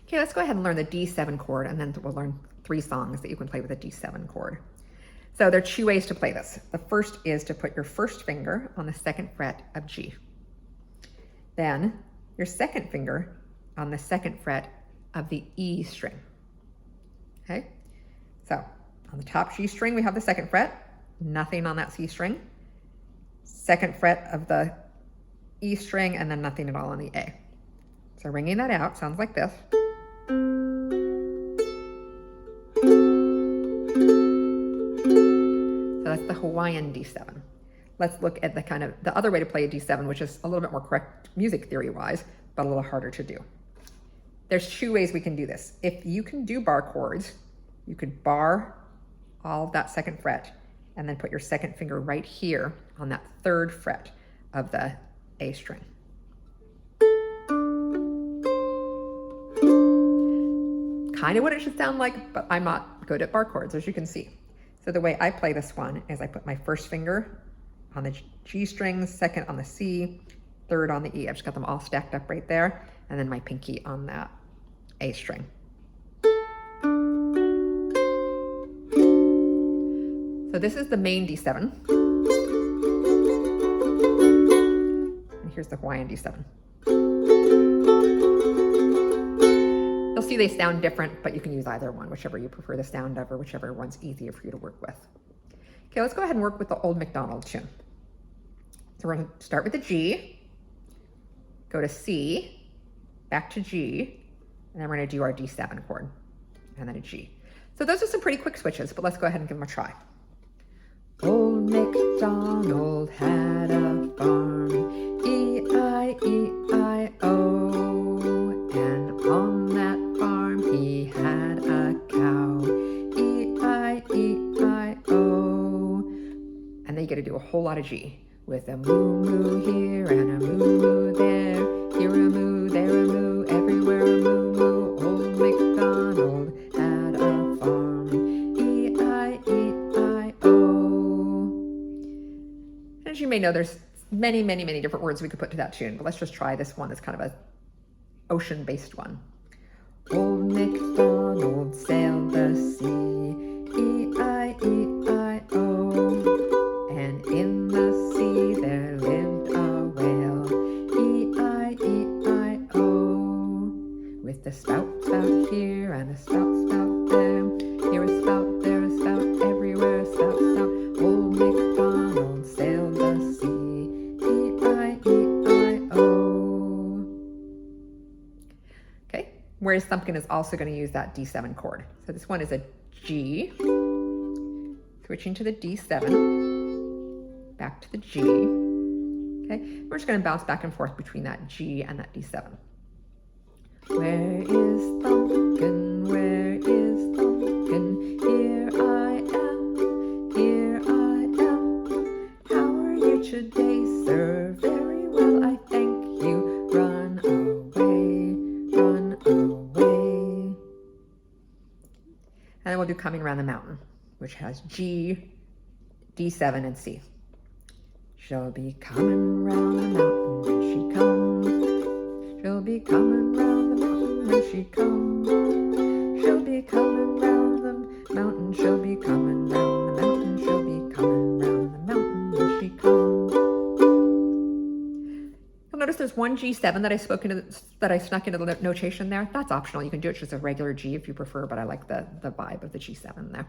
Okay, let's go ahead and learn the D7 chord, and then we'll learn 3 songs that you can play with a D7 chord. So there are 2 ways to play this. The first is to put your first finger on the 2nd fret of G. Then your 2nd finger on the 2nd fret of the E string. Okay, so on the top G string, we have the 2nd fret, nothing on that C string. 2nd fret of the E string, and then nothing at all on the A. So ringing that out sounds like this. So that's the Hawaiian D7. Let's look at the other way to play a D7, which is a little bit more correct music theory-wise, but a little harder to do. There's 2 ways we can do this. If you can do bar chords, you could bar all of that 2nd fret and then put your 2nd finger right here on that 3rd fret of the A string. Kind of what it should sound like, but I'm not good at bar chords, as you can see. So the way I play this one is I put my first finger on the G string, 2nd on the C, 3rd on the E. I've just got them all stacked up right there, and then my pinky on that A string. So this is the main D7. And here's the Hawaiian D7. You'll see they sound different, but you can use either one, whichever you prefer the sound of, or whichever one's easier for you to work with. Okay, let's go ahead and work with the old McDonald tune. So we're going to start with the G, go to C, back to G, and then we're going to do our D7 chord, and then a G. So those are some pretty quick switches, but let's go ahead and give them a try. Old MacDonald had a farm, E-I-E-I-O, and on that farm he had a cow, E-I-E-I-O. And then you get to do a whole lot of G, with a moo-moo here and a moo-moo there, here a moo, there a moo, everywhere a moo-moo. Old MacDonald had a farm, E-I-E-I-O. As you may know, there's many, many, many different words we could put to that tune, but let's just try this one. It's kind of a ocean-based one. Old MacDonald sailed the sea, E-I-E-I-O, and in the sea there lived a whale, E-I-E-I-O, with a spout, spout here and a spout, spout there, here a spout, there a spout, everywhere a spout, spout. Old MacDonald sailed the sea, E-I-E-I-O. Okay, whereas Thumbkin is also going to use that D7 chord. So this one is a G, switching to the D7, back to the G. Okay, we're just going to bounce back and forth between that G and that D7. Where is Thumbkin? Where is Thumbkin? Here I am, here I am. How are you today, sir? Very well, I thank you. Run away, run away. And then we'll do Coming Around the Mountain, which has G, D7, and C. She'll be coming round the mountain when she comes. She'll be coming round the mountain when she comes. She'll be coming round the mountain. She'll be coming round the mountain. She'll be coming round the mountain when she comes. You'll notice there's one G7 that I snuck into the notation there. That's optional. You can do it just a regular G if you prefer, but I like the vibe of the G7 there.